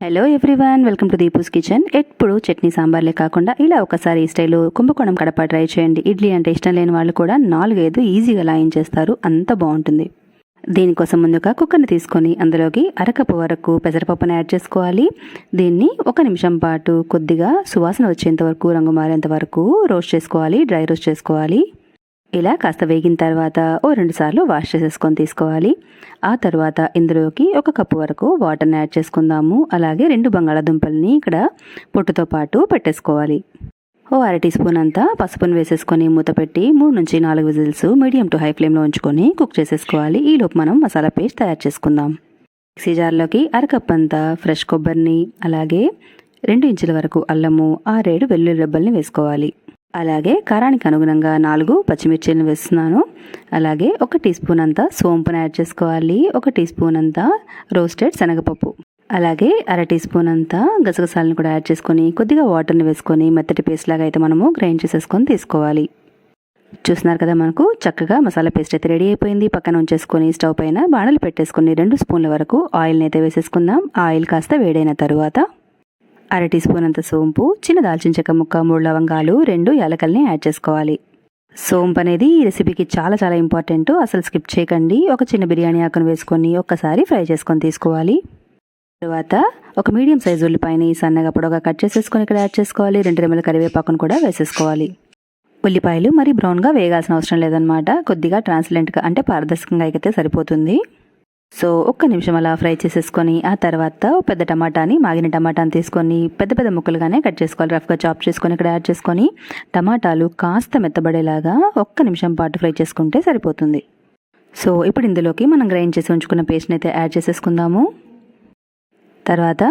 Hello everyone, welcome to Deepu's kitchen. ఎప్పుడు చట్నీ సాంబార్లే కాకుండా ఇలా ఒకసారి ఈ స్టైలు కుంభకోణం కడప ట్రై చేయండి. ఇడ్లీ అంటే ఇష్టం లేని వాళ్ళు కూడా 4-5 ఈజీగా లాయించేస్తారు, అంత బాగుంటుంది. దీనికోసం ముందుగా కుక్కర్ని తీసుకొని అందులోకి అరకప్పు వరకు పెసరపప్పును యాడ్ చేసుకోవాలి. దీన్ని 1 నిమిషం పాటు కొద్దిగా సువాసన వచ్చేంత వరకు, రంగు మారేంత వరకు రోస్ట్ చేసుకోవాలి, డ్రై రోస్ట్ చేసుకోవాలి. ఇలా కాస్త వేగిన తర్వాత 2 సార్లు వాష్ చేసేసుకొని తీసుకోవాలి. ఆ తర్వాత ఇందులోకి 1 కప్పు వరకు వాటర్ని యాడ్ చేసుకుందాము. అలాగే 2 బంగాళాదుంపల్ని ఇక్కడ పొట్టుతో పాటు పెట్టేసుకోవాలి. 1/2 టీ స్పూన్ అంతా పసుపును వేసేసుకొని మూత పెట్టి 3 నుంచి 4 విజిల్స్ మీడియం టు హై ఫ్లేమ్లో ఉంచుకొని కుక్ చేసేసుకోవాలి. ఈలోపు మనం మసాలా పేస్ట్ తయారు చేసుకుందాం. మిక్సీ జార్లోకి 1/2 కప్ అంతా ఫ్రెష్ కొబ్బరిని, అలాగే 2 ఇంచుల వరకు అల్లము, 6-7 వెల్లుల్లి రెబ్బల్ని వేసుకోవాలి. అలాగే కారానికి అనుగుణంగా 4 పచ్చిమిర్చిలను వేస్తున్నాను. అలాగే 1 టీ స్పూన్ అంతా సోంపును యాడ్ చేసుకోవాలి. 1 టీ స్పూన్ అంతా రోస్టెడ్ శనగపప్పు, అలాగే 1/2 టీ స్పూన్ అంతా గసగసాలను కూడా యాడ్ చేసుకొని కొద్దిగా వాటర్ని వేసుకొని మెత్తటి పేస్ట్ లాగా అయితే మనము గ్రైండ్ చేసేసుకొని తీసుకోవాలి. చూస్తున్నారు కదా, మనకు చక్కగా మసాలా పేస్ట్ అయితే రెడీ అయిపోయింది. పక్కన ఉంచేసుకొని స్టవ్ పైన బాణలు పెట్టేసుకొని 2 స్పూన్ల వరకు ఆయిల్ని అయితే వేసేసుకుందాం. ఆయిల్ కాస్త వేడైన తర్వాత 1/2 టీ స్పూన్ అంత సోంపు, చిన్న దాల్చిన చెక్క ముక్క, 3 లవంగాలు, 2 యాలకల్ని యాడ్ చేసుకోవాలి. సోంపు అనేది ఈ రెసిపీకి చాలా చాలా ఇంపార్టెంట్, అసలు స్కిప్ చేయకండి. ఒక చిన్న బిర్యానీ ఆకును వేసుకొని ఒక్కసారి ఫ్రై చేసుకొని తీసుకోవాలి. తర్వాత 1 మీడియం సైజు ఉల్లిపాయని సన్నగా పొడవుగా కట్ చేసేసుకొని ఇక్కడ యాడ్ చేసుకోవాలి. 2 రెమ్మల కరివేపాకును కూడా వేసేసుకోవాలి. ఉల్లిపాయలు మరి బ్రౌన్గా వేగాల్సిన అవసరం లేదనమాట, కొద్దిగా ట్రాన్స్లెంట్గా అంటే పారదర్శకంగా అయితే సరిపోతుంది. సో 1 నిమిషం అలా ఫ్రై చేసేసుకొని ఆ తర్వాత పెద్ద టమాటాని, మాగిన టమాటాని తీసుకొని పెద్ద పెద్ద ముక్కలుగానే కట్ చేసుకోవాలి. రఫ్గా చాప్ చేసుకొని ఇక్కడ యాడ్ చేసుకొని టమాటాలు కాస్త మెత్తబడేలాగా 1 నిమిషం పాటు ఫ్రై చేసుకుంటే సరిపోతుంది. సో ఇప్పుడు ఇందులోకి మనం గ్రైండ్ చేసి ఉంచుకున్న పేస్ట్ని అయితే యాడ్ చేసేసుకుందాము. తర్వాత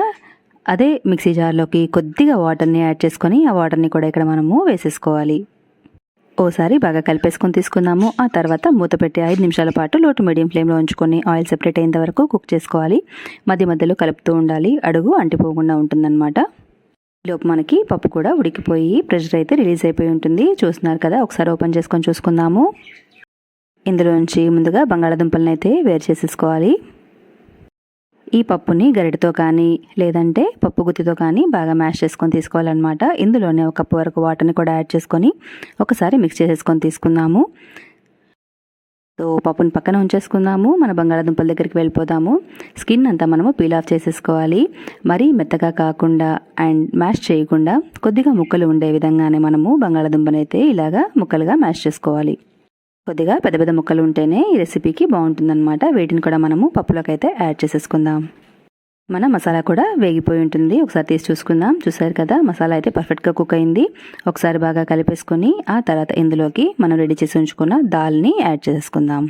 అదే మిక్సీ జార్లోకి కొద్దిగా వాటర్ని యాడ్ చేసుకొని ఆ వాటర్ని కూడా ఇక్కడ మనము వేసేసుకోవాలి. ఓసారి బాగా కలిపేసుకొని తీసుకుందాము. ఆ తర్వాత మూత పెట్టి 5 నిమిషాల పాటు లో టు మీడియం ఫ్లేమ్లో ఉంచుకొని ఆయిల్ సెపరేట్ అయ్యేంత వరకు కుక్ చేసుకోవాలి. మధ్య మధ్యలో కలుపుతూ ఉండాలి, అడుగు అంటిపోకుండా ఉంటుందన్నమాట. ఈలోపు మనకి పప్పు కూడా ఉడికిపోయి ప్రెషర్ అయితే రిలీజ్ అయిపోయి ఉంటుంది. చూస్తున్నారు కదా, ఒకసారి ఓపెన్ చేసుకొని చూసుకుందాము. ఇందులోంచి ముందుగా బంగాళాదుంపలను అయితే వేరు చేసేసుకోవాలి. ఈ పప్పుని గరిటతో కానీ లేదంటే పప్పు గుత్తితో కానీ బాగా మ్యాష్ చేసుకొని తీసుకోవాలన్నమాట. ఇందులోనే 1 కప్పు వరకు వాటర్ని కూడా యాడ్ చేసుకొని ఒకసారి మిక్స్ చేసేసుకొని తీసుకుందాము. సో పప్పుని పక్కన ఉంచేసుకుందాము. మన బంగాళాదుంపల దగ్గరికి వెళ్ళిపోదాము. స్కిన్ అంతా మనము పీల్ ఆఫ్ చేసేసుకోవాలి. మరీ మెత్తగా కాకుండా అండ్ మ్యాష్ చేయకుండా కొద్దిగా ముక్కలు ఉండే విధంగానే మనము బంగాళాదుంపనైతే ఇలాగా ముక్కలుగా మ్యాష్ చేసుకోవాలి. కొద్దిగా పెద్ద పెద్ద ముక్కలు ఉంటేనే ఈ రెసిపీకి బాగుంటుందన్నమాట. వీటిని కూడా మనము పప్పులోకి అయితే యాడ్ చేసేసుకుందాం. మన మసాలా కూడా వేగిపోయి ఉంటుంది, ఒకసారి తీసి చూసుకుందాం. చూసారు కదా, మసాలా అయితే పర్ఫెక్ట్గా కుక్ అయింది. ఒకసారి బాగా కలిపేసుకొని ఆ తర్వాత ఇందులోకి మనం రెడీ చేసి ఉంచుకున్న దాల్ని యాడ్ చేసేసుకుందాం.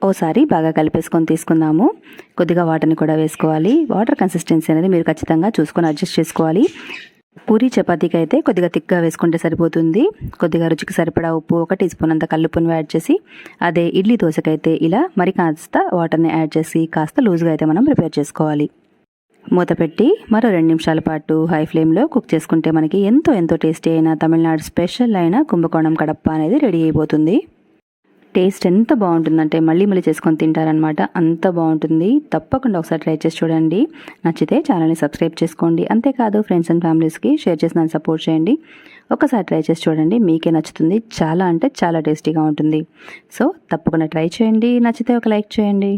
ఓసారి బాగా కలిపేసుకొని తీసుకుందాము. కొద్దిగా వాటర్ని కూడా వేసుకోవాలి. వాటర్ కన్సిస్టెన్సీ అనేది మీరు ఖచ్చితంగా చూసుకొని అడ్జస్ట్ చేసుకోవాలి. పూరీ చపాతీకి అయితే కొద్దిగా థిక్గా వేసుకుంటే సరిపోతుంది. కొద్దిగా రుచికి సరిపడా ఉప్పు, 1 టీ స్పూన్ అంత కల్లుప్పును యాడ్ చేసి, అదే ఇడ్లీ దోశకైతే ఇలా మరి కాస్త వాటర్ని యాడ్ చేసి కాస్త లూజ్గా అయితే మనం ప్రిపేర్ చేసుకోవాలి. మూత పెట్టి మరో 2 నిమిషాల పాటు హై ఫ్లేమ్లో కుక్ చేసుకుంటే మనకి ఎంతో ఎంతో టేస్టీ అయిన తమిళనాడు స్పెషల్ అయిన కుంభకోణం కడప్ప అనేది రెడీ అయిపోతుంది. టేస్ట్ ఎంత బాగుంటుందంటే మళ్ళీ మళ్ళీ చేసుకొని తింటారనమాట, అంత బాగుంటుంది. తప్పకుండా ఒకసారి ట్రై చేసి చూడండి. నచ్చితే ఛానల్ని సబ్స్క్రైబ్ చేసుకోండి. అంతేకాదు ఫ్రెండ్స్ అండ్ ఫ్యామిలీస్కి షేర్ చేసి నన్ను సపోర్ట్ చేయండి. ఒకసారి ట్రై చేసి చూడండి, మీకే నచ్చుతుంది. చాలా అంటే చాలా టేస్టీగా ఉంటుంది. సో తప్పకుండా ట్రై చేయండి. నచ్చితే ఒక లైక్ చేయండి.